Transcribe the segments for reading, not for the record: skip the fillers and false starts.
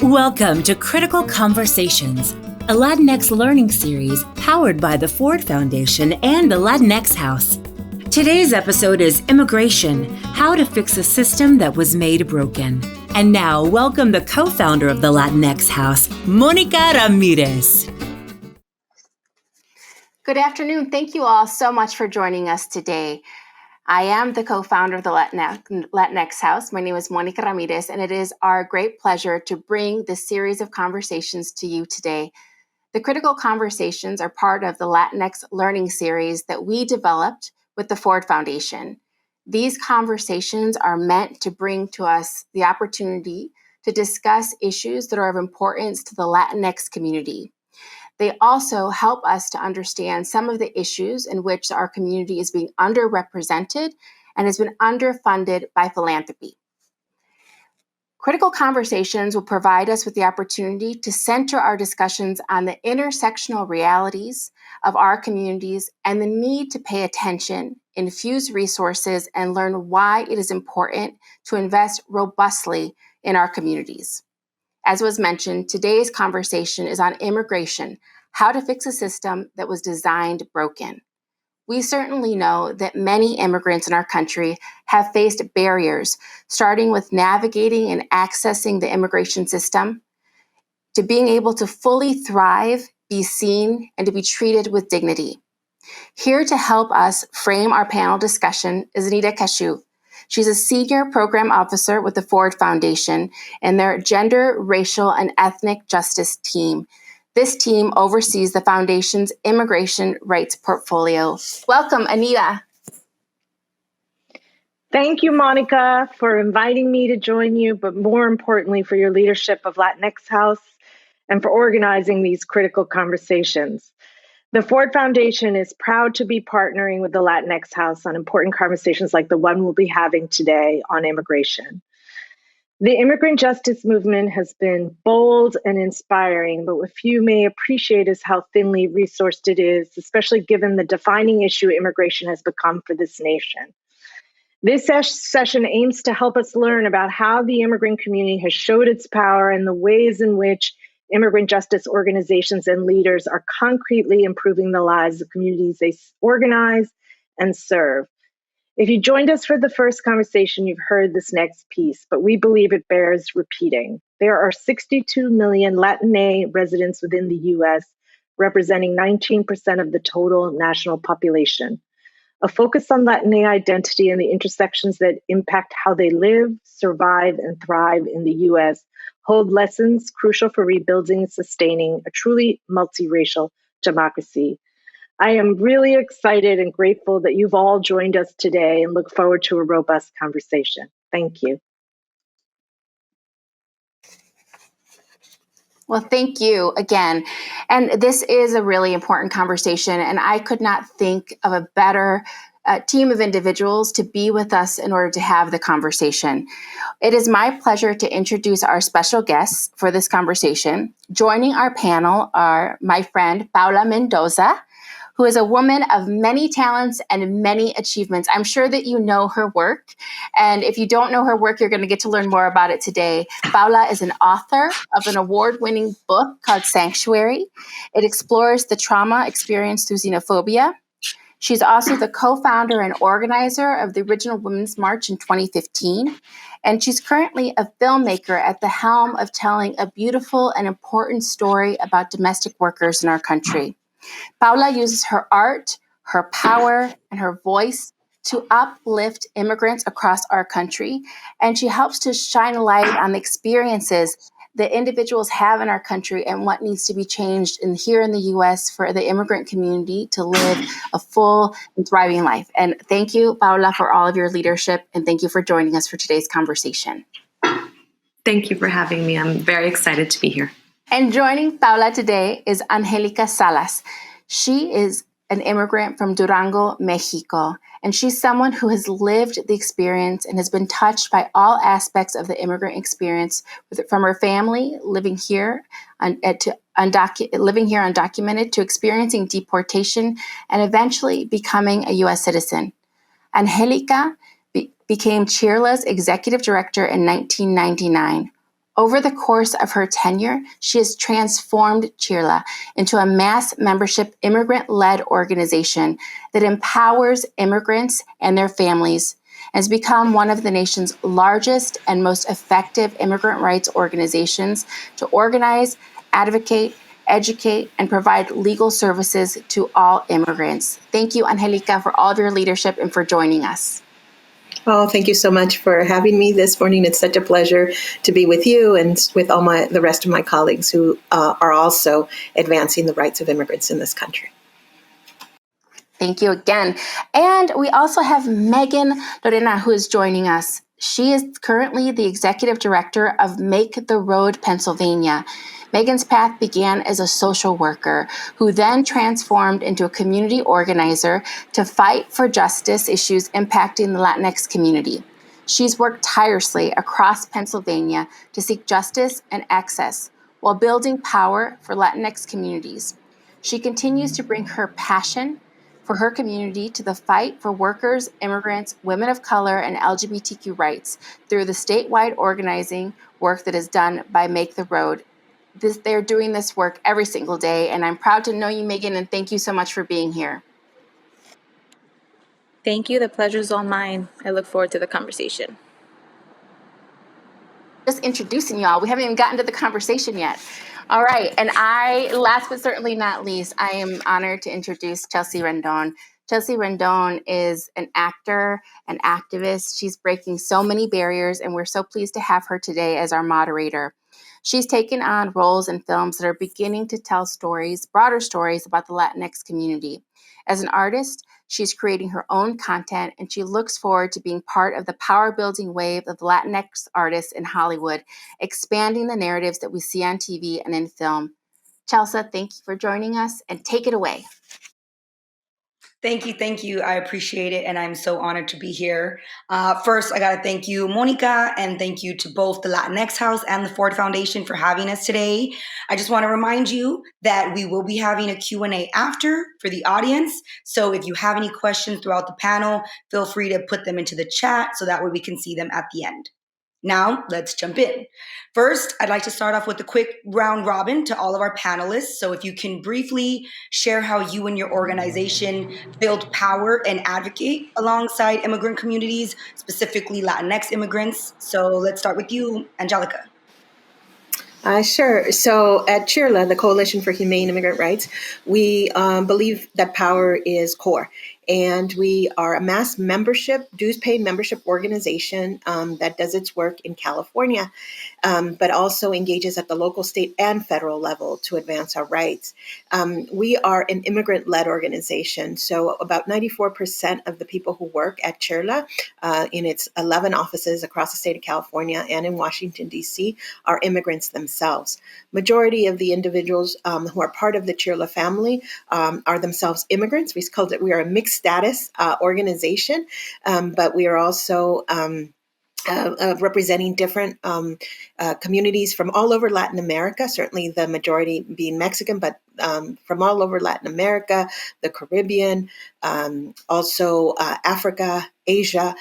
Welcome to Critical Conversations, a Latinx learning series powered by the Ford Foundation and the Latinx House. Today's episode is Immigration, How to Fix a System That Was Made Broken. And now, welcome the co-founder of the Latinx House, Mónica Ramírez. Good afternoon. Thank you all so much for joining us today. I am the co-founder of the Latinx House. My name is Mónica Ramírez, and it is our great pleasure to bring this series of conversations to you today. The Critical Conversations are part of the Latinx learning series that we developed with the Ford Foundation. These conversations are meant to bring to us the opportunity to discuss issues that are of importance to the Latinx community. They also help us to understand some of the issues in which our community is being underrepresented and has been underfunded by philanthropy. Critical Conversations will provide us with the opportunity to center our discussions on the intersectional realities of our communities and the need to pay attention, infuse resources, and learn why it is important to invest robustly in our communities. As was mentioned, today's conversation is on immigration, how to fix a system that was designed broken. We certainly know that many immigrants in our country have faced barriers, starting with navigating and accessing the immigration system, to being able to fully thrive, be seen, and to be treated with dignity. Here to help us frame our panel discussion is Anita Cashew. She's a senior program officer with the Ford Foundation and their Gender, Racial, and Ethnic Justice team. This team oversees the Foundation's immigration rights portfolio. Welcome, Anita. Thank you, Monica, for inviting me to join you, but more importantly, for your leadership of Latinx House and for organizing these critical conversations. The Ford Foundation is proud to be partnering with the Latinx House on important conversations like the one we'll be having today on immigration. The immigrant justice movement has been bold and inspiring, but what few may appreciate is how thinly resourced it is, especially given the defining issue immigration has become for this nation. This session aims to help us learn about how the immigrant community has showed its power and the ways in which immigrant justice organizations and leaders are concretely improving the lives of communities they organize and serve. If you joined us for the first conversation, you've heard this next piece, but we believe it bears repeating. There are 62 million Latina residents within the US, representing 19% of the total national population. A focus on Latina identity and the intersections that impact how they live, survive, and thrive in the US hold lessons crucial for rebuilding and sustaining a truly multiracial democracy. I am really excited and grateful that you've all joined us today and look forward to a robust conversation. Thank you. Well, thank you again. And this is a really important conversation, and I could not think of a better team of individuals to be with us in order to have the conversation. It is my pleasure to introduce our special guests for this conversation. Joining our panel are my friend Paola Mendoza, who is a woman of many talents and many achievements. I'm sure that you know her work. And if you don't know her work, you're going to get to learn more about it today. Paola is an author of an award-winning book called Sanctuary. It explores the trauma experienced through xenophobia. She's also the co-founder and organizer of the Original Women's March in 2015. And she's currently a filmmaker at the helm of telling a beautiful and important story about domestic workers in our country. Paola uses her art, her power, and her voice to uplift immigrants across our country, and she helps to shine a light on the experiences that individuals have in our country and what needs to be changed here in the U.S. for the immigrant community to live a full and thriving life. And thank you, Paola, for all of your leadership, and thank you for joining us for today's conversation. Thank you for having me. I'm very excited to be here. And joining Paola today is Angelica Salas. She is an immigrant from Durango, Mexico, and she's someone who has lived the experience and has been touched by all aspects of the immigrant experience, from her family living here undocumented to experiencing deportation and eventually becoming a U.S. citizen. Angelica became CHIRLA's executive director in 1999. Over the course of her tenure, she has transformed CHIRLA into a mass membership immigrant-led organization that empowers immigrants and their families and has become one of the nation's largest and most effective immigrant rights organizations to organize, advocate, educate, and provide legal services to all immigrants. Thank you, Angelica, for all of your leadership and for joining us. Oh, thank you so much for having me this morning. It's such a pleasure to be with you and with all the rest of my colleagues who are also advancing the rights of immigrants in this country. Thank you again. And we also have Maegan Llerena, who is joining us. She is currently the executive director of Make the Road Pennsylvania. Maegan's path began as a social worker who then transformed into a community organizer to fight for justice issues impacting the Latinx community. She's worked tirelessly across Pennsylvania to seek justice and access while building power for Latinx communities. She continues to bring her passion for her community to the fight for workers, immigrants, women of color, and LGBTQ rights through the statewide organizing work that is done by Make the Road. They're doing this work every single day, and I'm proud to know you, Maegan, and thank you so much for being here. Thank you. The pleasure's all mine. I look forward to the conversation. Just introducing y'all. We haven't even gotten to the conversation yet. All right. And last but certainly not least, I am honored to introduce Chelsea Rendon. Chelsea Rendon is an actor, an activist. She's breaking so many barriers, and we're so pleased to have her today as our moderator. She's taken on roles in films that are beginning to tell stories, broader stories about the Latinx community. As an artist, she's creating her own content, and she looks forward to being part of the power-building wave of Latinx artists in Hollywood, expanding the narratives that we see on TV and in film. Chelsea, thank you for joining us, and take it away. Thank you. I appreciate it, and I'm so honored to be here. First, I gotta thank you, Monica, and thank you to both the Latinx House and the Ford Foundation for having us today. I just want to remind you that we will be having a Q&A after for the audience, so if you have any questions throughout the panel, feel free to put them into the chat so that way we can see them at the end. Now, let's jump in. First, I'd like to start off with a quick round robin to all of our panelists. So if you can briefly share how you and your organization build power and advocate alongside immigrant communities, specifically Latinx immigrants. So let's start with you, Angelica. Sure. So at CHIRLA, the Coalition for Humane Immigrant Rights, we believe that power is core. And we are a mass membership, dues-paid membership organization that does its work in California, but also engages at the local, state, and federal level to advance our rights. We are an immigrant-led organization, so about 94% of the people who work at CHIRLA in its 11 offices across the state of California and in Washington, D.C., are immigrants themselves. Majority of the individuals who are part of the CHIRLA family are themselves immigrants. We are a mixed status organization, but we are also representing different communities from all over Latin America, certainly the majority being Mexican, but from all over Latin America, the Caribbean, also Africa, Asia,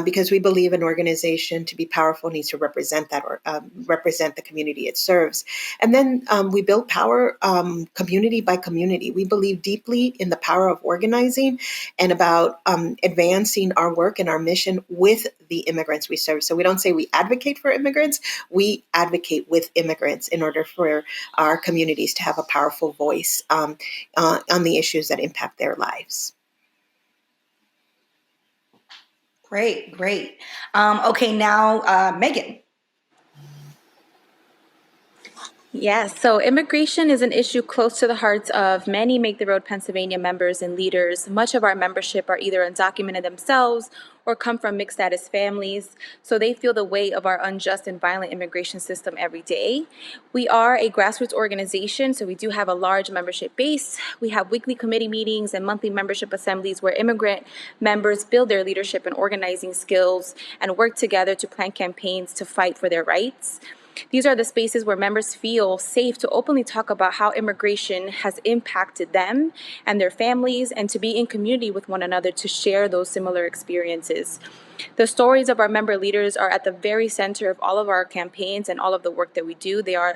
because we believe an organization to be powerful needs to represent that or represent the community it serves. And then we build power community by community. We believe deeply in the power of organizing and about advancing our work and our mission with the immigrants we serve. So we don't say we advocate for immigrants, we advocate with immigrants in order for our communities to have a powerful voice on the issues that impact their lives. Great. Okay, now Maegan. Yes, so immigration is an issue close to the hearts of many Make the Road Pennsylvania members and leaders. Much of our membership are either undocumented themselves or come from mixed status families, so they feel the weight of our unjust and violent immigration system every day. We are a grassroots organization, so we do have a large membership base. We have weekly committee meetings and monthly membership assemblies where immigrant members build their leadership and organizing skills and work together to plan campaigns to fight for their rights. These are the spaces where members feel safe to openly talk about how immigration has impacted them and their families, and to be in community with one another to share those similar experiences. The stories of our member leaders are at the very center of all of our campaigns and all of the work that we do. They are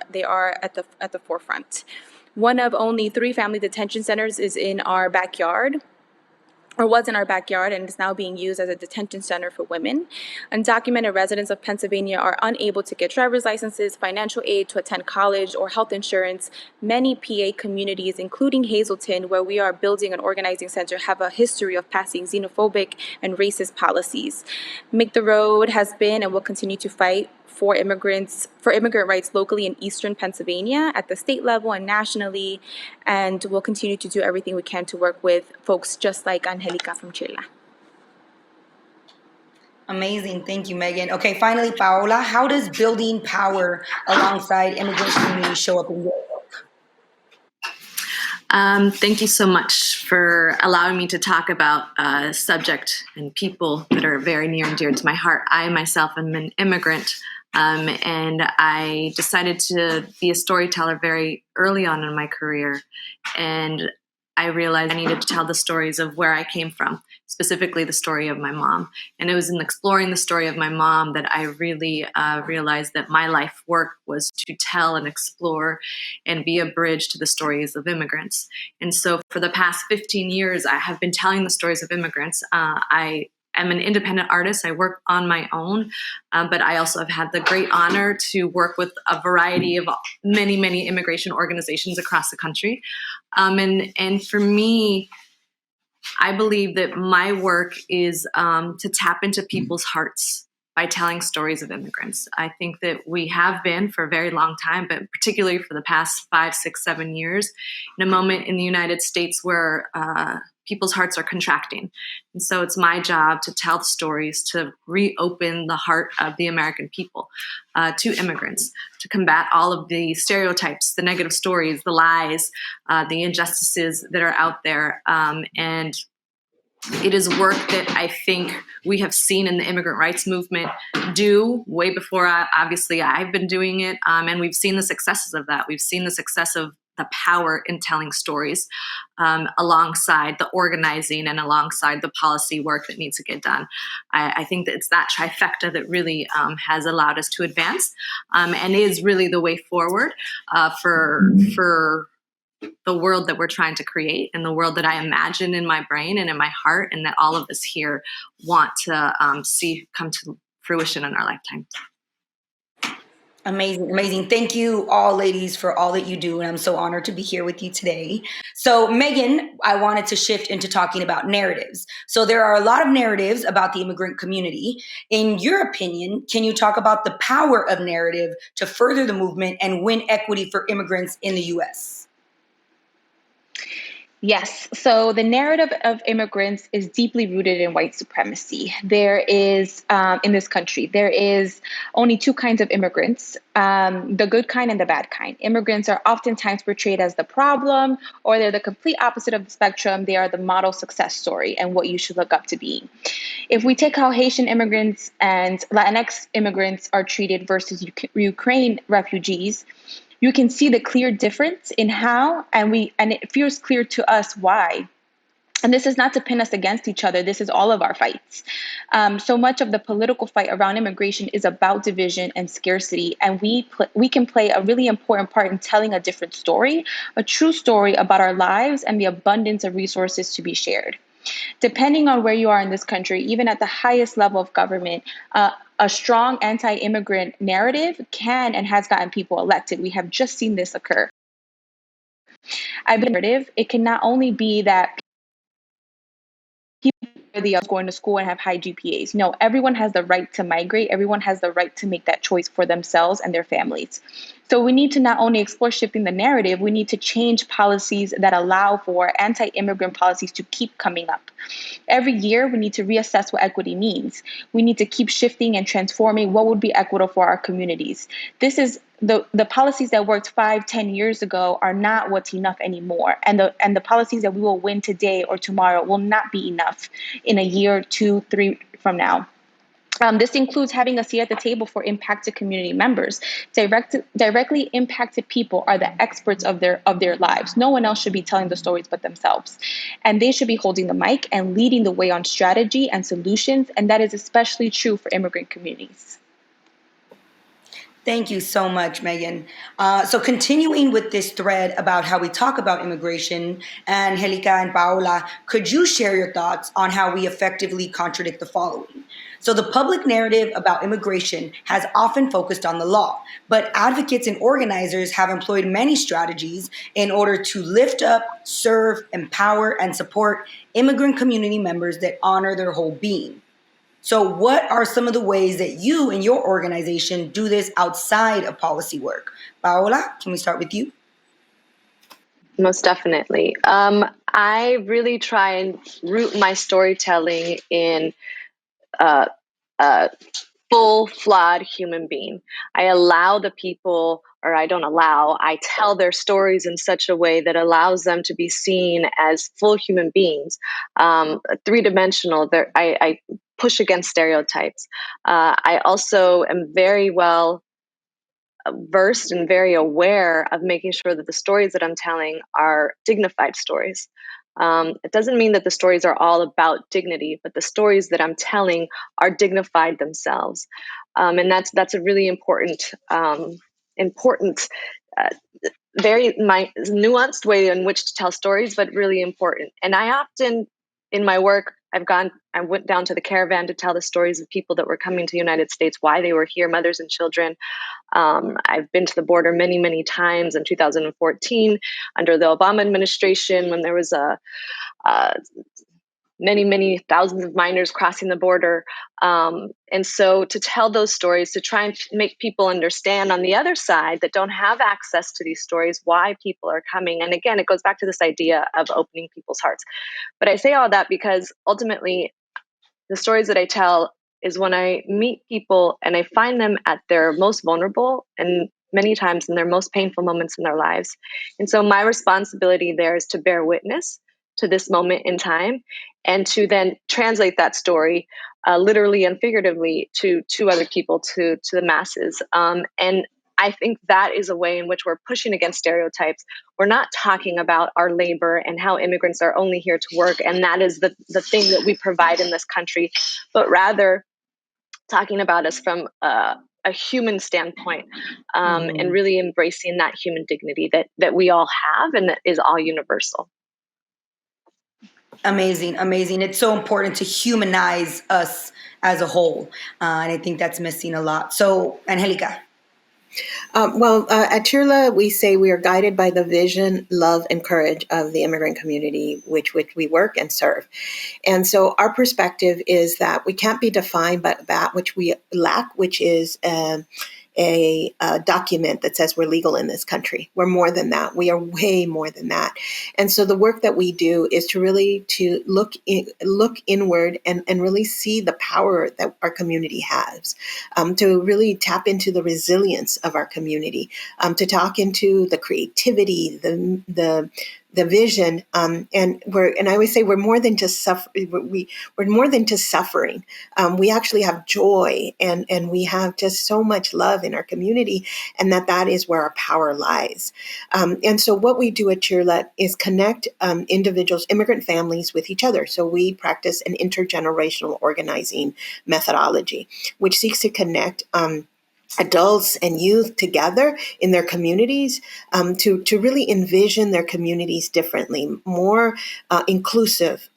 at the forefront. One of only 3 family detention centers is in our backyard, or was in our backyard, and is now being used as a detention center for women. Undocumented residents of Pennsylvania are unable to get driver's licenses, financial aid to attend college, or health insurance. Many PA communities, including Hazleton, where we are building an organizing center, have a history of passing xenophobic and racist policies. Make the Road has been and will continue to fight for immigrant rights locally in Eastern Pennsylvania, at the state level and nationally, and we'll continue to do everything we can to work with folks just like Angelica from CHIRLA. Amazing. Thank you, Megan. Okay, finally, Paola, how does building power alongside immigrant communities show up in your work? Thank you so much for allowing me to talk about a subject and people that are very near and dear to my heart. I myself am an immigrant, and I decided to be a storyteller very early on in my career. And I realized I needed to tell the stories of where I came from, specifically the story of my mom. And it was in exploring the story of my mom that I really realized that my life work was to tell and explore and be a bridge to the stories of immigrants. And so for the past 15 years, I have been telling the stories of immigrants. I'm an independent artist. I work on my own, but I also have had the great honor to work with a variety of many, many immigration organizations across the country. And for me, I believe that my work is to tap into people's hearts by telling stories of immigrants. I think that we have been for a very long time, but particularly for the past 5, 6, 7 years, in a moment in the United States where people's hearts are contracting. And so it's my job to tell stories, to reopen the heart of the American people to immigrants, to combat all of the stereotypes, the negative stories, the lies, the injustices that are out there. And it is work that I think we have seen in the immigrant rights movement do way before obviously I've been doing it. And we've seen the successes of that. We've seen the success of the power in telling stories alongside the organizing and alongside the policy work that needs to get done. I think that it's that trifecta that really has allowed us to advance and is really the way forward for the world that we're trying to create and the world that I imagine in my brain and in my heart, and that all of us here want to see come to fruition in our lifetime. Amazing, amazing. Thank you all, ladies, for all that you do. And I'm so honored to be here with you today. So, Megan, I wanted to shift into talking about narratives. So there are a lot of narratives about the immigrant community. In your opinion, can you talk about the power of narrative to further the movement and win equity for immigrants in the U.S.? Yes. So the narrative of immigrants is deeply rooted in white supremacy. There is, in this country, there is only 2 kinds of immigrants, the good kind and the bad kind. Immigrants are oftentimes portrayed as the problem, or they're the complete opposite of the spectrum. They are the model success story and what you should look up to be. If we take how Haitian immigrants and Latinx immigrants are treated versus Ukraine refugees, you can see the clear difference in how, and it feels clear to us why. And this is not to pin us against each other. This is all of our fights. So much of the political fight around immigration is about division and scarcity. And we can play a really important part in telling a different story, a true story about our lives and the abundance of resources to be shared. Depending on where you are in this country, even at the highest level of government, a strong anti-immigrant narrative can and has gotten people elected. We have just seen this occur. It can not only be that people are going to school and have high GPAs. No, everyone has the right to migrate. Everyone has the right to make that choice for themselves and their families. So we need to not only explore shifting the narrative, we need to change policies that allow for anti-immigrant policies to keep coming up. Every year, we need to reassess what equity means. We need to keep shifting and transforming what would be equitable for our communities. This is the policies that worked 5, 10 years ago are not what's enough anymore. And the policies that we will win today or tomorrow will not be enough in a year, 2, 3 from now. This includes having a seat at the table for impacted community members. Directly impacted people are the experts of their lives. No one else should be telling the stories but themselves. And they should be holding the mic and leading the way on strategy and solutions. And that is especially true for immigrant communities. Thank you so much, Maegan. So continuing with this thread about how we talk about immigration, Angelica and Paola, could you share your thoughts on how we effectively contradict the following? So the public narrative about immigration has often focused on the law, but advocates and organizers have employed many strategies in order to lift up, serve, empower, and support immigrant community members that honor their whole being. So what are some of the ways that you and your organization do this outside of policy work? Paola, can we start with you? Most definitely. I really try and root my storytelling in a full, flawed human being. I allow the people, or I don't allow, I tell their stories in such a way that allows them to be seen as full human beings, three-dimensional. I push against stereotypes. I also am very well versed and very aware of making sure that the stories that I'm telling are dignified stories. It doesn't mean that the stories are all about dignity, but the stories that I'm telling are dignified themselves, and that's a really important, uh, very nuanced way in which to tell stories, but really important. And I often, in my work, I went down to the caravan to tell the stories of people that were coming to the United States, why they were here, mothers and children. I've been to the border many, many times. In 2014, under the Obama administration, when there was many, many thousands of minors crossing the border. And so to tell those stories, to try and make people understand on the other side that don't have access to these stories, why people are coming. And again, it goes back to this idea of opening people's hearts. But I say all that because ultimately, the stories that I tell is when I meet people and I find them at their most vulnerable and many times in their most painful moments in their lives. And so my responsibility there is to bear witness to this moment in time and to then translate that story literally and figuratively to other people, to the masses. And I think that is a way in which we're pushing against stereotypes. We're not talking about our labor and how immigrants are only here to work, and that is the thing that we provide in this country, but rather talking about us from a human standpoint, and really embracing that human dignity that we all have and that is all universal. Amazing, amazing. It's so important to humanize us as a whole. And I think that's missing a lot. So, Angelica. At CHIRLA, we say we are guided by the vision, love, and courage of the immigrant community which we work and serve. And so our perspective is that we can't be defined by that which we lack, which is a document that says we're legal in this country. We're more than that. We are way more than that. And so the work that we do is to really look inward and really see the power that our community has, to really tap into the resilience of our community, to talk into the creativity, the vision, and I always say we're more than just suffer. We're more than just suffering. We actually have joy, and we have just so much love in our community, and that is where our power lies. And so what we do at CHIRLA is connect individuals, immigrant families, with each other. So we practice an intergenerational organizing methodology, which seeks to connect adults and youth together in their communities, to really envision their communities differently, more inclusive,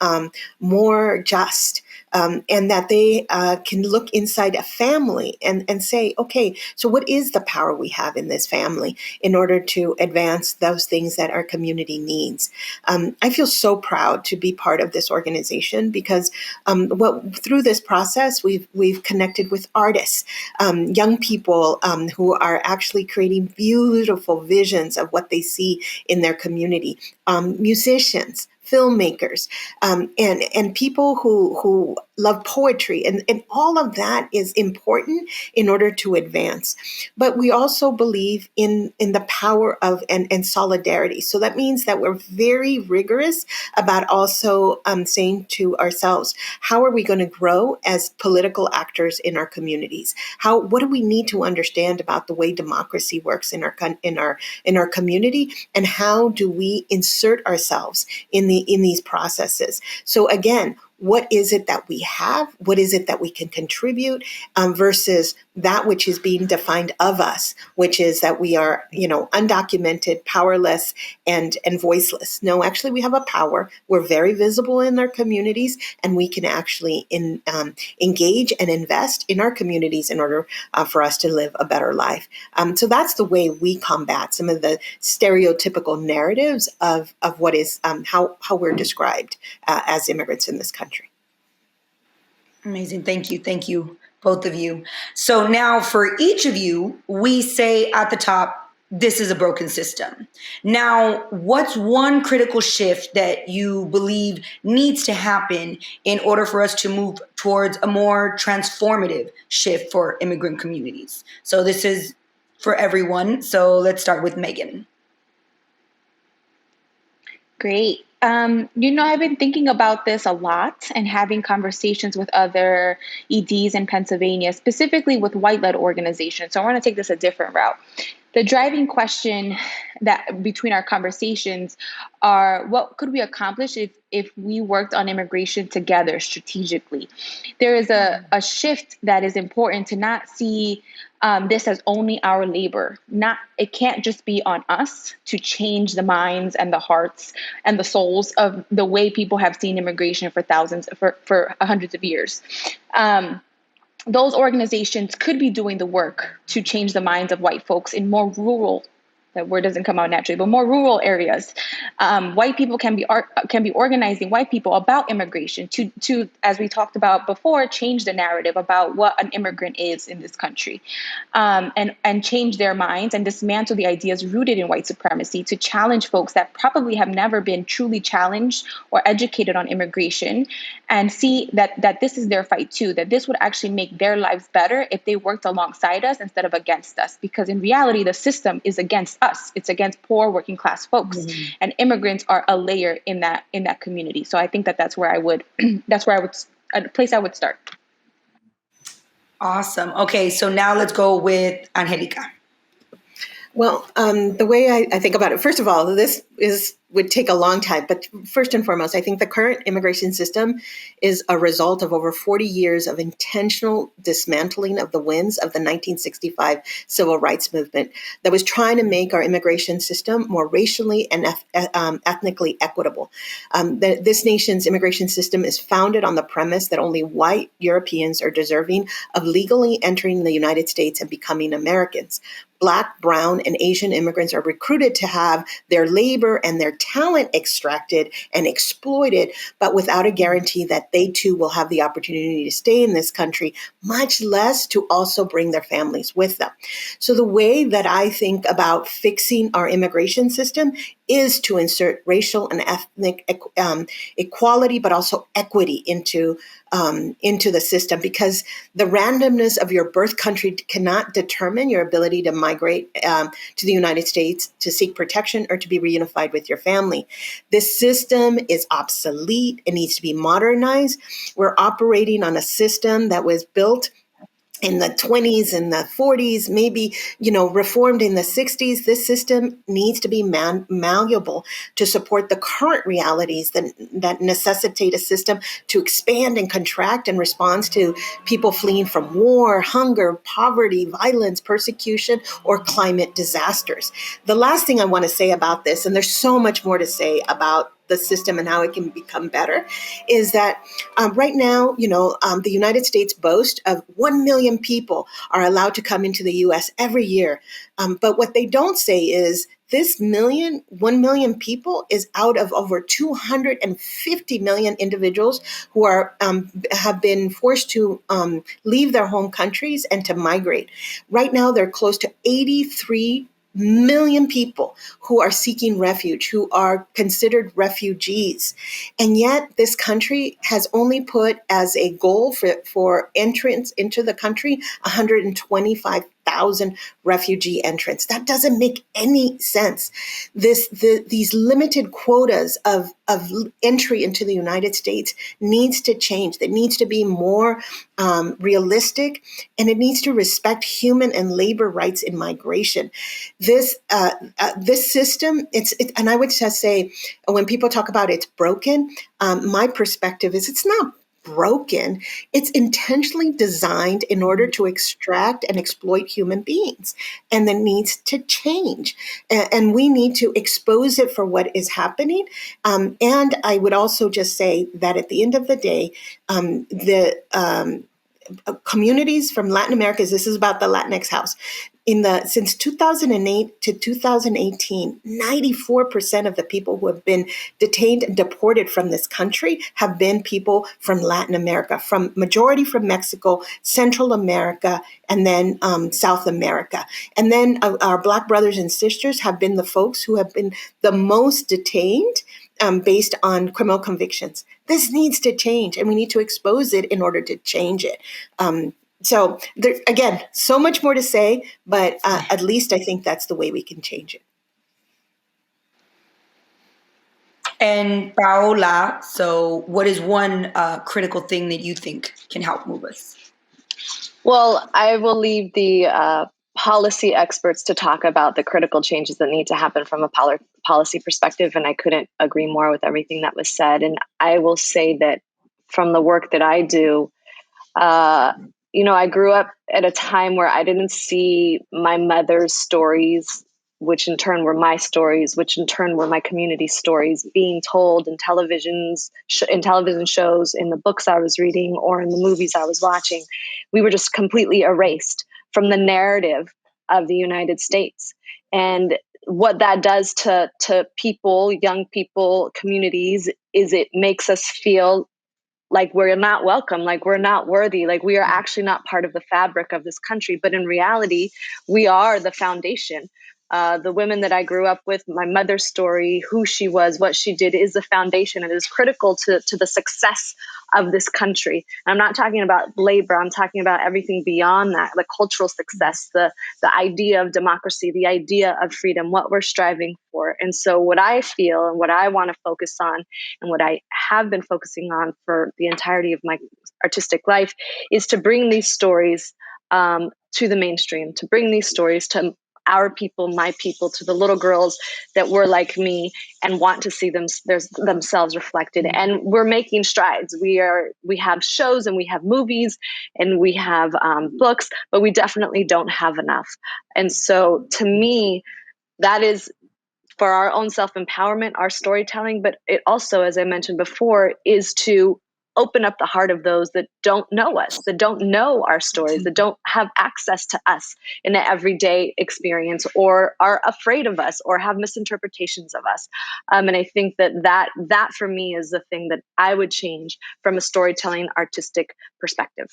more just, and that they can look inside a family and say, okay, so what is the power we have in this family in order to advance those things that our community needs? I feel so proud to be part of this organization because through this process, we've connected with artists, young people who are actually creating beautiful visions of what they see in their community, musicians, filmmakers, and people who love poetry, and all of that is important in order to advance. But we also believe in the power of and solidarity. So that means that we're very rigorous about also saying to ourselves, how are we going to grow as political actors in our communities? What do we need to understand about the way democracy works in our community, and how do we insert ourselves in these processes? So again, what is it that we have? What is it that we can contribute versus that which is being defined of us, which is that we are, undocumented, powerless, and voiceless. No, actually, we have a power. We're very visible in our communities, and we can actually engage and invest in our communities in order for us to live a better life. So that's the way we combat some of the stereotypical narratives of what is how we're described as immigrants in this country. Amazing. Thank you. Thank you, both of you. So now for each of you, we say at the top, this is a broken system. Now, what's one critical shift that you believe needs to happen in order for us to move towards a more transformative shift for immigrant communities? So this is for everyone. So let's start with Maegan. Great. I've been thinking about this a lot and having conversations with other EDs in Pennsylvania, specifically with white-led organizations. So I want to take this a different route. The driving question that between our conversations are, what could we accomplish if we worked on immigration together strategically? There is a shift that is important to not see this as only our labor. It can't just be on us to change the minds and the hearts and the souls of the way people have seen immigration for hundreds of years. Those organizations could be doing the work to change the minds of white folks in more rural, that word doesn't come out naturally, but more rural areas. White people can be organizing white people about immigration to, as we talked about before, change the narrative about what an immigrant is in this country, and change their minds and dismantle the ideas rooted in white supremacy to challenge folks that probably have never been truly challenged or educated on immigration, and see that this is their fight too, that this would actually make their lives better if they worked alongside us instead of against us. Because in reality, the system is against us. It's against poor working class folks, and immigrants are a layer in that community. So I think that's where I would a place I would start. Awesome. Okay, so now let's go with Angelica. Well, the way I think about it, first of all, this would take a long time. But first and foremost, I think the current immigration system is a result of over 40 years of intentional dismantling of the winds of the 1965 civil rights movement that was trying to make our immigration system more racially and ethnically equitable. This nation's immigration system is founded on the premise that only white Europeans are deserving of legally entering the United States and becoming Americans. Black, brown, and Asian immigrants are recruited to have their labor and their talent extracted and exploited, but without a guarantee that they too will have the opportunity to stay in this country, much less to also bring their families with them. So the way that I think about fixing our immigration system is to insert racial and ethnic equality, but also equity into the system, because the randomness of your birth country cannot determine your ability to migrate to the United States to seek protection or to be reunified with your family. This system is obsolete. It needs to be modernized. We're operating on a system that was built in the 20s and the 40s, maybe, reformed in the 60s. This system needs to be malleable to support the current realities that necessitate a system to expand and contract in response to people fleeing from war, hunger, poverty, violence, persecution, or climate disasters. The last thing I want to say about this, and there's so much more to say about the system and how it can become better, is that right now, the United States boasts of 1 million people are allowed to come into the U.S. every year. But what they don't say is this 1 million people is out of over 250 million individuals who have been forced to leave their home countries and to migrate. Right now, there are close to 83 million people who are seeking refuge, who are considered refugees. And yet this country has only put as a goal for entrance into the country 125,000 refugee entrants. That doesn't make any sense. These limited quotas of entry into the United States needs to change. That needs to be more realistic, and it needs to respect human and labor rights in migration. This system, and I would just say, when people talk about it's broken, my perspective is it's not broken. It's intentionally designed in order to extract and exploit human beings, and that needs to change. And we need to expose it for what is happening. And I would also just say that at the end of the day, the communities from Latin America, this is about the Latinx house, since 2008 to 2018, 94% of the people who have been detained and deported from this country have been people from Latin America, majority from Mexico, Central America, and then South America. And then our Black brothers and sisters have been the folks who have been the most detained based on criminal convictions. This needs to change, and we need to expose it in order to change it. So there, again, so much more to say, but at least I think that's the way we can change it. And Paola, so what is one critical thing that you think can help move us? Well, I will leave the policy experts to talk about the critical changes that need to happen from a policy perspective, and I couldn't agree more with everything that was said. And I will say that from the work that I do, I grew up at a time where I didn't see my mother's stories, which in turn were my stories, which in turn were my community stories, being told in television shows, in the books I was reading, or in the movies I was watching. We were just completely erased from the narrative of the United States. And what that does to people, young people, communities, is it makes us feel like we're not welcome, like we're not worthy, like we are actually not part of the fabric of this country. But in reality, we are the foundation. The women that I grew up with, my mother's story, who she was, what she did, is the foundation. It is critical to the success of this country. And I'm not talking about labor. I'm talking about everything beyond that, the cultural success, the idea of democracy, the idea of freedom, what we're striving for. And so what I feel and what I want to focus on, and what I have been focusing on for the entirety of my artistic life, is to bring these stories to the mainstream, to bring these stories to our people, my people, to the little girls that were like me and want to see themselves reflected. And we're making strides. We have shows and we have movies and we have books, but we definitely don't have enough. And so to me, that is for our own self-empowerment, our storytelling, but it also, as I mentioned before, is to open up the heart of those that don't know us, that don't know our stories, that don't have access to us in an everyday experience, or are afraid of us, or have misinterpretations of us. And I think that for me is the thing that I would change from a storytelling artistic perspective.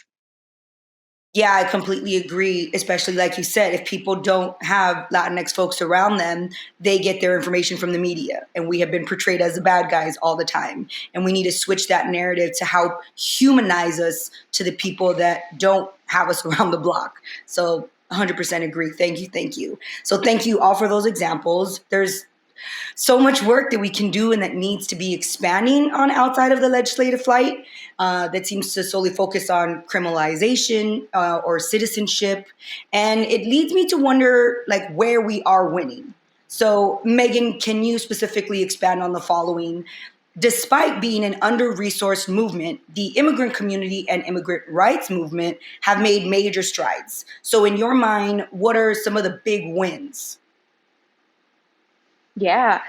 Yeah, I completely agree, especially like you said, if people don't have Latinx folks around them, they get their information from the media. And we have been portrayed as the bad guys all the time. And we need to switch that narrative to help humanize us to the people that don't have us around the block. So 100% agree. Thank you. Thank you. So thank you all for those examples. There's so much work that we can do and that needs to be expanding on outside of the legislative flight that seems to solely focus on criminalization or citizenship. And it leads me to wonder, like, where we are winning. So, Maegan, can you specifically expand on the following? Despite being an under-resourced movement, the immigrant community and immigrant rights movement have made major strides. So in your mind, what are some of the big wins? Yeah,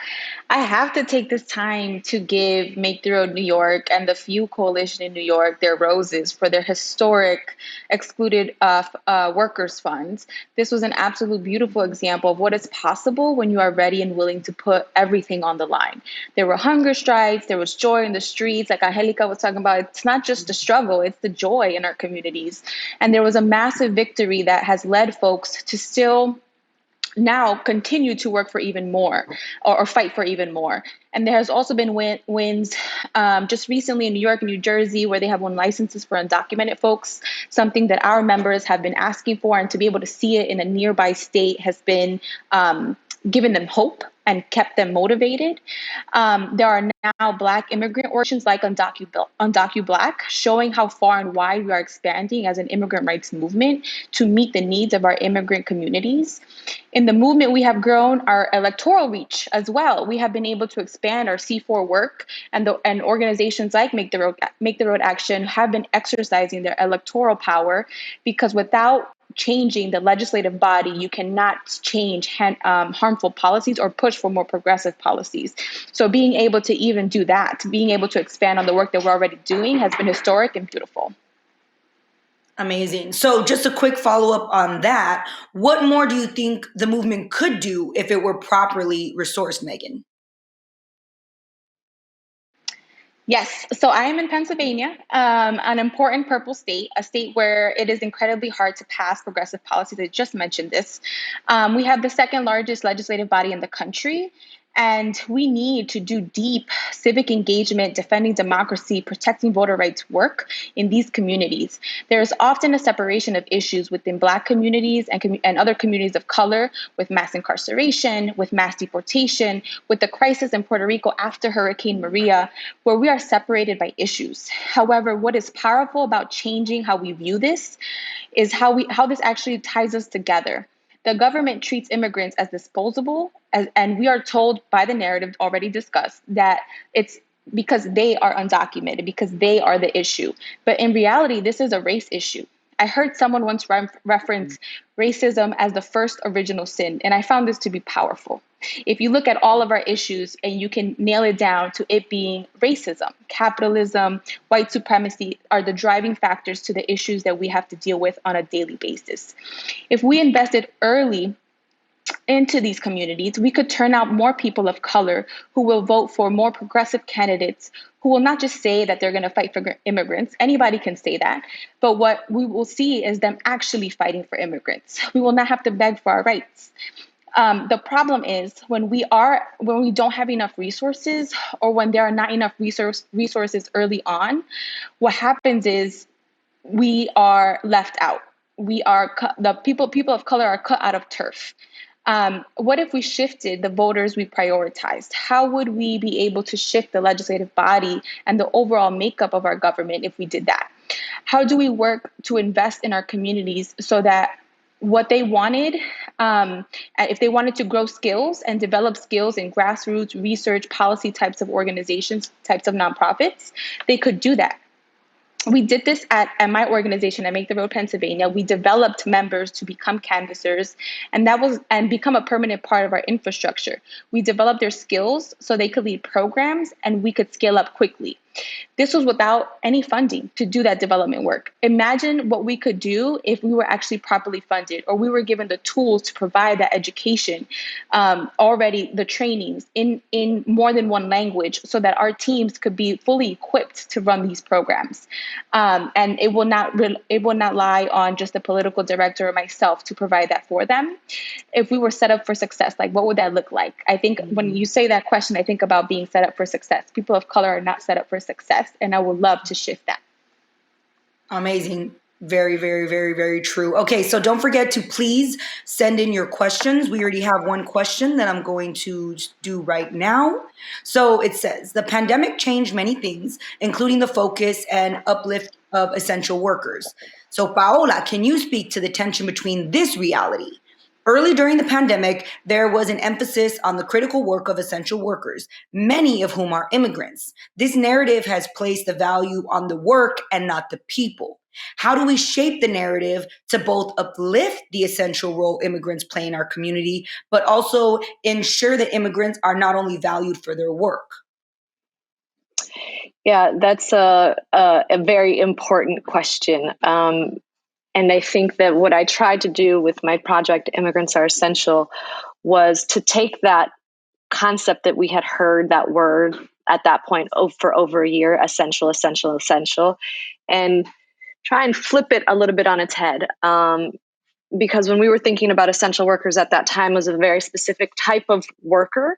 I have to take this time to give Make the Road New York and the Few Coalition in New York their roses for their historic excluded workers funds. This was an absolute beautiful example of what is possible when you are ready and willing to put everything on the line. There were hunger strikes, there was joy in the streets, like Angelica was talking about. It's not just the struggle, it's the joy in our communities. And there was a massive victory that has led folks to still now continue to work for even more or fight for even more. And there has also been wins just recently in New York and New Jersey, where they have won licenses for undocumented folks, something that our members have been asking for, and to be able to see it in a nearby state has been given them hope and kept them motivated. There are now Black immigrant organizations like Undocu Black, showing how far and wide we are expanding as an immigrant rights movement to meet the needs of our immigrant communities. In the movement, we have grown our electoral reach as well. We have been able to expand our C4 work, and organizations like Make the Road Action have been exercising their electoral power, because without changing the legislative body, you cannot change harmful policies or push for more progressive policies. So being able to even do that, being able to expand on the work that we're already doing, has been historic and beautiful. Amazing. So just a quick follow-up on that. What more do you think the movement could do if it were properly resourced, Maegan? Yes. So I am in Pennsylvania, an important purple state, a state where it is incredibly hard to pass progressive policies. I just mentioned this. We have the second largest legislative body in the country. And we need to do deep civic engagement, defending democracy, protecting voter rights work in these communities. There is often a separation of issues within Black communities and other communities of color, with mass incarceration, with mass deportation, with the crisis in Puerto Rico after Hurricane Maria, where we are separated by issues. However, what is powerful about changing how we view this is how this actually ties us together. The government treats immigrants as disposable, and we are told by the narrative already discussed that it's because they are undocumented, because they are the issue. But in reality, this is a race issue. I heard someone once reference racism as the first original sin, and I found this to be powerful. If you look at all of our issues and you can nail it down to it being racism, capitalism, white supremacy are the driving factors to the issues that we have to deal with on a daily basis. If we invested early into these communities, we could turn out more people of color who will vote for more progressive candidates, who will not just say that they're going to fight for immigrants. Anybody can say that. But what we will see is them actually fighting for immigrants. We will not have to beg for our rights. The problem is when we don't have enough resources, or when there are not enough resources early on, what happens is we are left out. The people of color are cut out of turf. What if we shifted the voters we prioritized? How would we be able to shift the legislative body and the overall makeup of our government if we did that? How do we work to invest in our communities so that what they wanted, if they wanted to grow skills and develop skills in grassroots research, policy types of organizations, types of nonprofits, they could do that? We did this at my organization, at Make the Road Pennsylvania. We developed members to become canvassers, and become a permanent part of our infrastructure. We developed their skills so they could lead programs and we could scale up quickly. This was without any funding to do that development work. Imagine what we could do if we were actually properly funded, or we were given the tools to provide that education, already the trainings in more than one language, so that our teams could be fully equipped to run these programs. And it will not lie on just the political director or myself to provide that for them. If we were set up for success, like what would that look like? I think when you say that question, I think about being set up for success. People of color are not set up for success, and I would love to shift that. Amazing. Very, very, very, very true. Okay, so don't forget to please send in your questions. We already have one question that I'm going to do right now. So it says, the pandemic changed many things, including the focus and uplift of essential workers. So Paola, can you speak to the tension between this reality? Early during the pandemic, there was an emphasis on the critical work of essential workers, many of whom are immigrants. This narrative has placed the value on the work and not the people. How do we shape the narrative to both uplift the essential role immigrants play in our community, but also ensure that immigrants are not only valued for their work? Yeah, that's a very important question. And I think that what I tried to do with my project, Immigrants Are Essential, was to take that concept that we had heard, that word at that point for over a year, essential, essential, essential, and try and flip it a little bit on its head. because when we were thinking about essential workers at that time, was a very specific type of worker.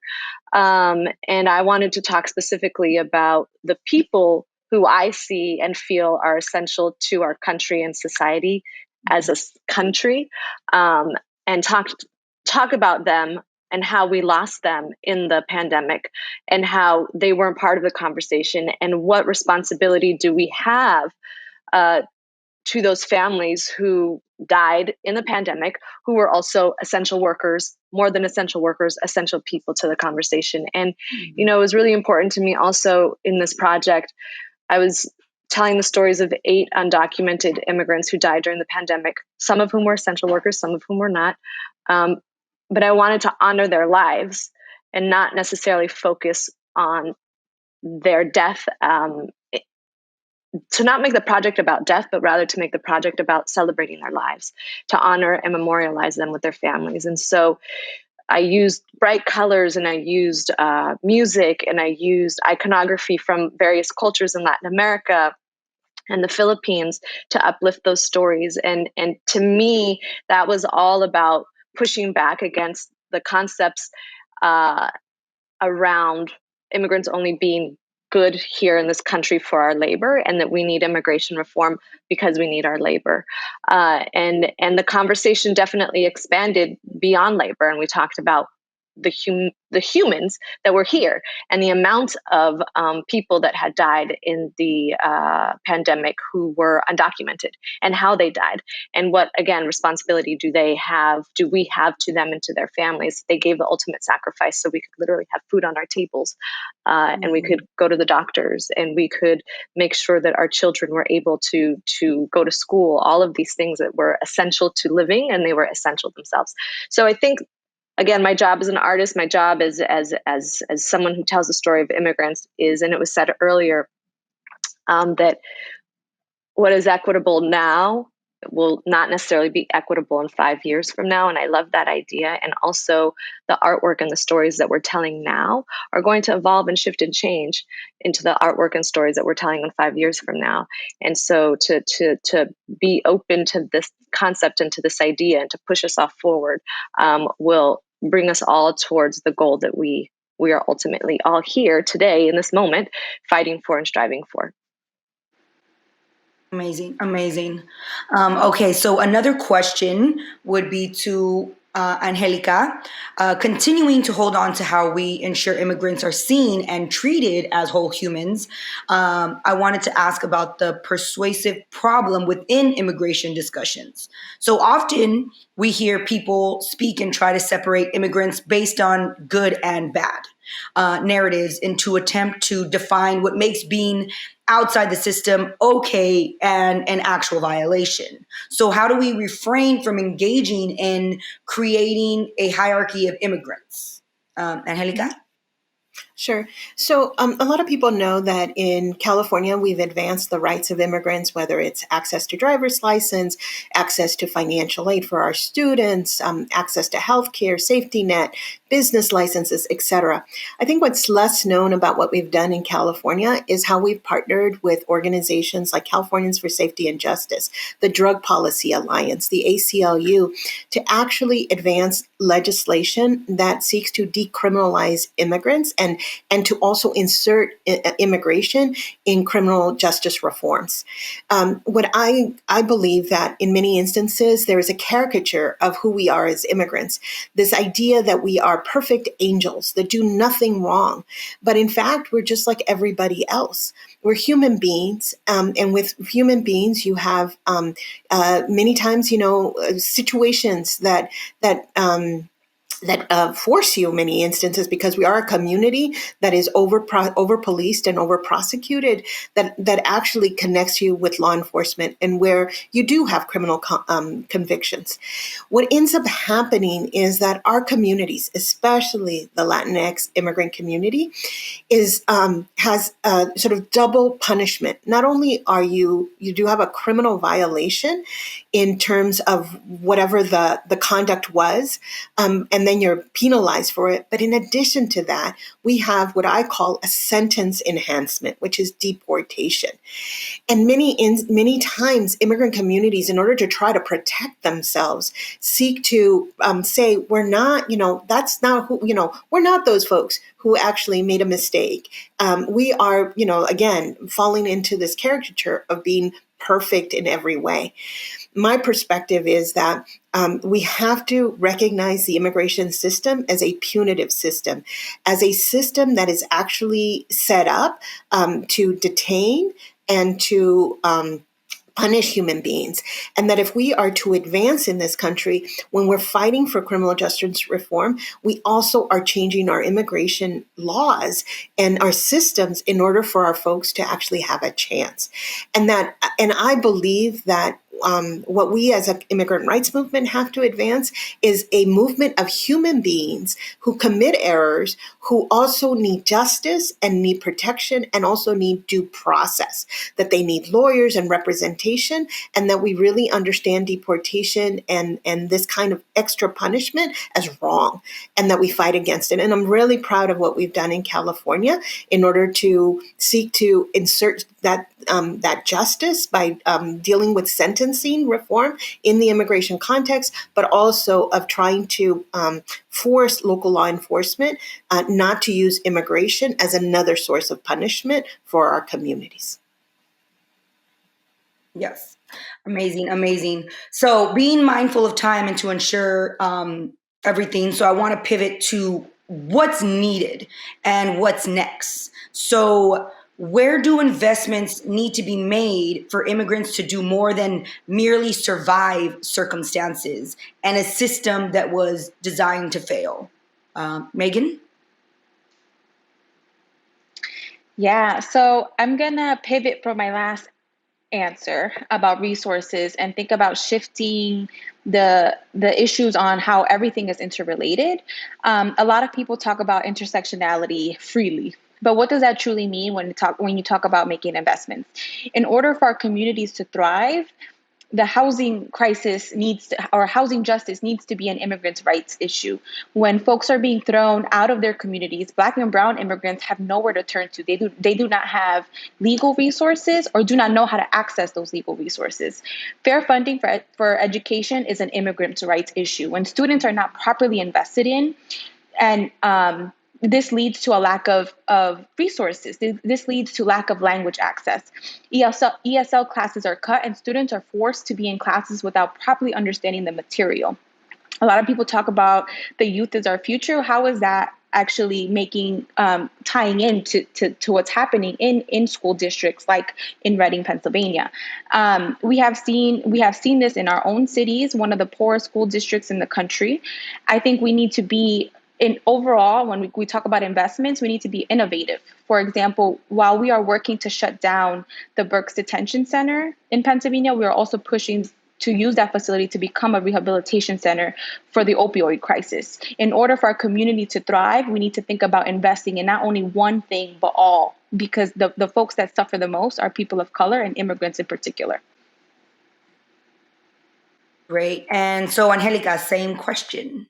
And I wanted to talk specifically about the people who I see and feel are essential to our country and society as a country, and talk about them and how we lost them in the pandemic and how they weren't part of the conversation, and what responsibility do we have to those families who died in the pandemic, who were also essential workers, more than essential workers, essential people to the conversation. And, it was really important to me also in this project. I was telling the stories of 8 undocumented immigrants who died during the pandemic, some of whom were essential workers, some of whom were not. But I wanted to honor their lives and not necessarily focus on their death, to not make the project about death, but rather to make the project about celebrating their lives, to honor and memorialize them with their families. And so I used bright colors, and I used music, and I used iconography from various cultures in Latin America and the Philippines to uplift those stories. And to me, that was all about pushing back against the concepts around immigrants only being good here in this country for our labor, and that we need immigration reform because we need our labor. And the conversation definitely expanded beyond labor, and we talked about the humans that were here, and the amount of people that had died in the pandemic who were undocumented, and how they died, and what, again, responsibility do we have to them and to their families. They gave the ultimate sacrifice so we could literally have food on our tables, and we could go to the doctors, and we could make sure that our children were able to go to school, all of these things that were essential to living, and they were essential themselves. So I think, again, my job as an artist, my job as someone who tells the story of immigrants is, and it was said earlier, that what is equitable now will not necessarily be equitable in 5 years from now. And I love that idea. And also the artwork and the stories that we're telling now are going to evolve and shift and change into the artwork and stories that we're telling in 5 years from now. And so to be open to this concept and to this idea and to push us all forward will bring us all towards the goal that we are ultimately all here today in this moment fighting for and striving for. Amazing. Okay, so another question would be to Angelica, continuing to hold on to how we ensure immigrants are seen and treated as whole humans. I wanted to ask about the persuasive problem within immigration discussions. So often we hear people speak and try to separate immigrants based on good and bad narratives, and to attempt to define what makes being outside the system okay and an actual violation. So how do we refrain from engaging in creating a hierarchy of immigrants? Angelica? Sure. So a lot of people know that in California, we've advanced the rights of immigrants, whether it's access to driver's license, access to financial aid for our students, access to healthcare, safety net, business licenses, etc. I think what's less known about what we've done in California is how we've partnered with organizations like Californians for Safety and Justice, the Drug Policy Alliance, the ACLU, to actually advance legislation that seeks to decriminalize immigrants and to also insert immigration in criminal justice reforms. What I believe that in many instances, there is a caricature of who we are as immigrants, this idea that we are perfect angels that do nothing wrong. But in fact, we're just like everybody else. We're human beings. And with human beings, you have many times, situations that force you in many instances, because we are a community that is over policed and over prosecuted, that actually connects you with law enforcement, and where you do have criminal convictions. What ends up happening is that our communities, especially the Latinx immigrant community, has sort of double punishment. Not only are you do have a criminal violation in terms of whatever the conduct was, and then you're penalized for it. But in addition to that, we have what I call a sentence enhancement, which is deportation. And many times, immigrant communities, in order to try to protect themselves, seek to say, we're not, that's not who, we're not those folks who actually made a mistake. We are, again, falling into this caricature of being perfect in every way. My perspective is that we have to recognize the immigration system as a punitive system, as a system that is actually set up to detain and to punish human beings. And that if we are to advance in this country, when we're fighting for criminal justice reform, we also are changing our immigration laws and our systems in order for our folks to actually have a chance. And I believe that what we as an immigrant rights movement have to advance is a movement of human beings who commit errors, who also need justice and need protection and also need due process, that they need lawyers and representation, and that we really understand deportation and this kind of extra punishment as wrong, and that we fight against it. And I'm really proud of what we've done in California in order to seek to insert that justice by dealing with sentencing reform in the immigration context, but also of trying to force local law enforcement not to use immigration as another source of punishment for our communities. Yes. Amazing, amazing. So being mindful of time and to ensure everything. So I want to pivot to what's needed and what's next. So where do investments need to be made for immigrants to do more than merely survive circumstances and a system that was designed to fail? Maegan? Yeah, so I'm going to pivot from my last answer about resources and think about shifting the issues on how everything is interrelated. A lot of people talk about intersectionality freely, but what does that truly mean when you talk about making investments? In order for our communities to thrive, the housing crisis or housing justice needs to be an immigrants' rights issue. When folks are being thrown out of their communities, Black and Brown immigrants have nowhere to turn to. They do not have legal resources or do not know how to access those legal resources. Fair funding for education is an immigrants' rights issue. When students are not properly invested in, and this leads to a lack of resources. This leads to lack of language access. ESL classes are cut and students are forced to be in classes without properly understanding the material. A lot of people talk about the youth is our future. How is that actually tying in to what's happening in school districts like in Reading, Pennsylvania? We have seen this in our own cities, one of the poorest school districts in the country. I think we need to be overall, when we talk about investments, we need to be innovative. For example, while we are working to shut down the Burke's Detention Center in Pennsylvania, we are also pushing to use that facility to become a rehabilitation center for the opioid crisis. In order for our community to thrive, we need to think about investing in not only one thing, but all, because the folks that suffer the most are people of color and immigrants in particular. Great. And so, Angelica, same question.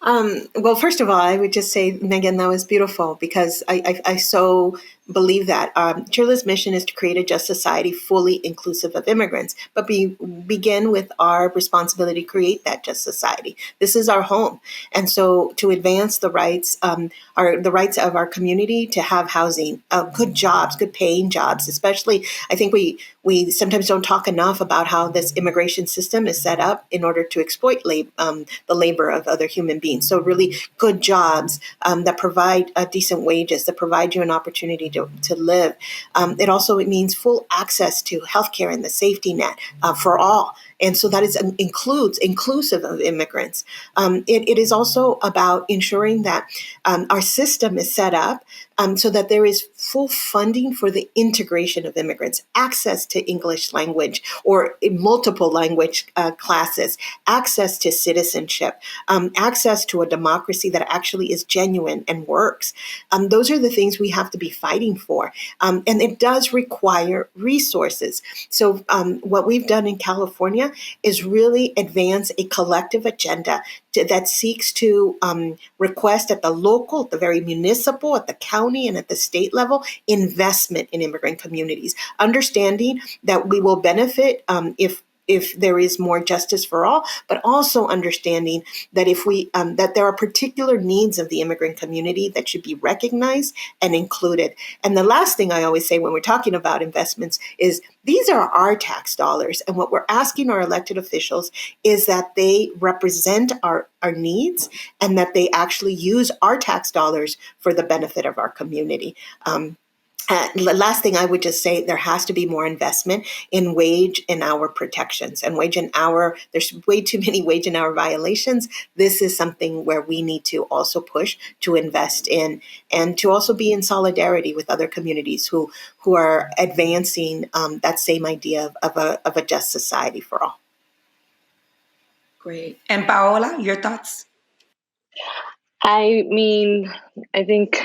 Well, first of all, I would just say, Maegan, that was beautiful, because I so believe that CHIRLA's mission is to create a just society fully inclusive of immigrants, but begin with our responsibility to create that just society. This is our home. And so to advance the rights of our community to have housing, good jobs, good paying jobs, especially, I think we sometimes don't talk enough about how this immigration system is set up in order to exploit the labor of other human beings. So really good jobs that provide decent wages, that provide you an opportunity to live. It means full access to healthcare and the safety net for all. And so that includes inclusive of immigrants. It is also about ensuring that our system is set up so that there is full funding for the integration of immigrants, access to English language or multiple language classes, access to citizenship, access to a democracy that actually is genuine and works. Those are the things we have to be fighting for. And it does require resources. So what we've done in California is really advance a collective agenda that seeks to request at the local, at the very municipal, at the county, and at the state level, investment in immigrant communities, understanding that we will benefit if there is more justice for all, but also understanding that that there are particular needs of the immigrant community that should be recognized and included. And the last thing I always say when we're talking about investments is these are our tax dollars. And what we're asking our elected officials is that they represent our needs and that they actually use our tax dollars for the benefit of our community. The last thing I would just say, there has to be more investment in wage and hour protections and wage and hour. There's way too many wage and hour violations. This is something where we need to also push to invest in and to also be in solidarity with other communities who are advancing that same idea of a just society for all. Great. And Paola, your thoughts? I mean, I think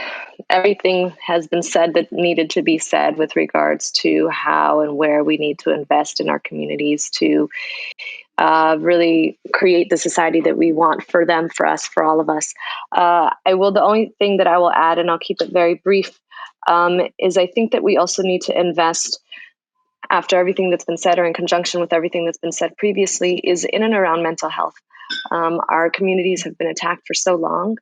everything has been said that needed to be said with regards to how and where we need to invest in our communities to really create the society that we want for them, for us, for all of us. The only thing that I will add, and I'll keep it very brief, is I think that we also need to invest, after everything that's been said or in conjunction with everything that's been said previously, is in and around mental health. Our communities have been attacked for so long.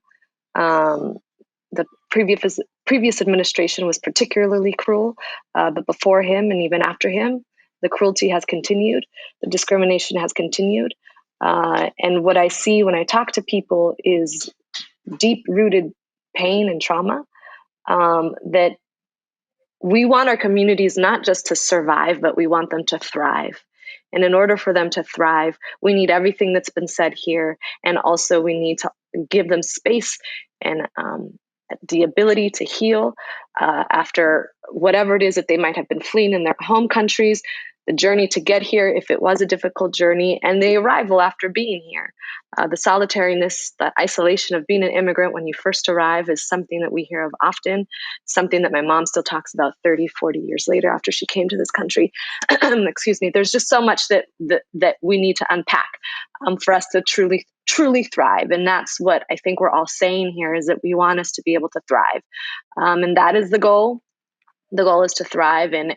The previous administration was particularly cruel, but before him and even after him, the cruelty has continued, the discrimination has continued. And what I see when I talk to people is deep-rooted pain and trauma, that we want our communities not just to survive, but we want them to thrive. And in order for them to thrive, we need everything that's been said here. And also we need to give them space and the ability to heal after whatever it is that they might have been fleeing in their home countries, the journey to get here, if it was a difficult journey, and the arrival after being here. The solitariness, the isolation of being an immigrant when you first arrive is something that we hear of often, something that my mom still talks about 30, 40 years later after she came to this country. Excuse me. There's just so much that we need to unpack for us to truly thrive. And that's what I think we're all saying here, is that we want us to be able to thrive. And that is the goal. The goal is to thrive, and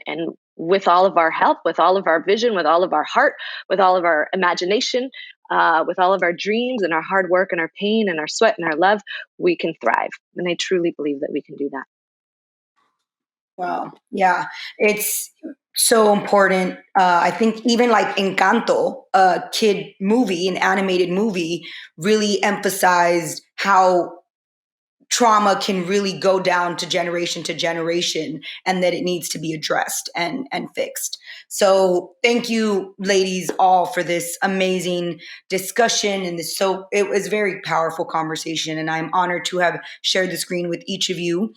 with all of our help, with all of our vision, with all of our heart, with all of our imagination, with all of our dreams and our hard work and our pain and our sweat and our love, we can thrive. And I truly believe that we can do that. Wow. Yeah. It's so important. I think even like Encanto, a kid movie, an animated movie, really emphasized how trauma can really go down to generation, and that it needs to be addressed and fixed. So thank you, ladies, all for this amazing discussion. And it was a very powerful conversation, and I'm honored to have shared the screen with each of you.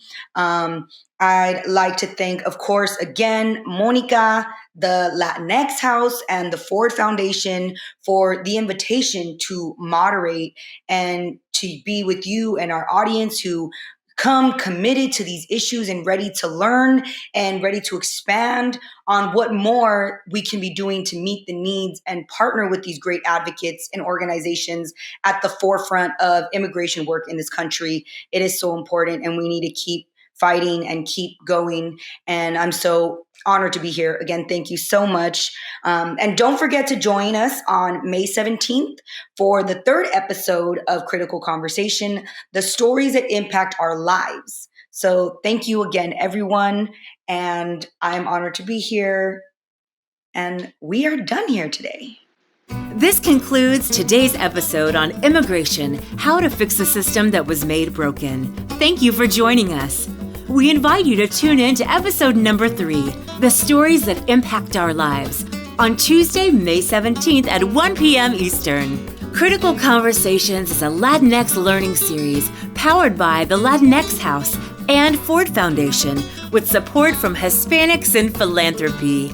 I'd like to thank, of course, again, Monica, the Latinx House, and the Ford Foundation for the invitation to moderate and to be with you and our audience who come committed to these issues and ready to learn and ready to expand on what more we can be doing to meet the needs and partner with these great advocates and organizations at the forefront of immigration work in this country. It is so important, and we need to keep fighting and keep going. And I'm so honored to be here. Again, thank you so much. And don't forget to join us on May 17th for the third episode of Critical Conversation, the stories that impact our lives. So thank you again, everyone. And I'm honored to be here. And we are done here today. This concludes today's episode on immigration, how to fix a system that was made broken. Thank you for joining us. We invite you to tune in to episode number 3, the stories that impact our lives. on Tuesday, May 17th at 1 p.m. Eastern. Critical Conversations is a Latinx learning series powered by the Latinx House and Ford Foundation with support from Hispanics in Philanthropy.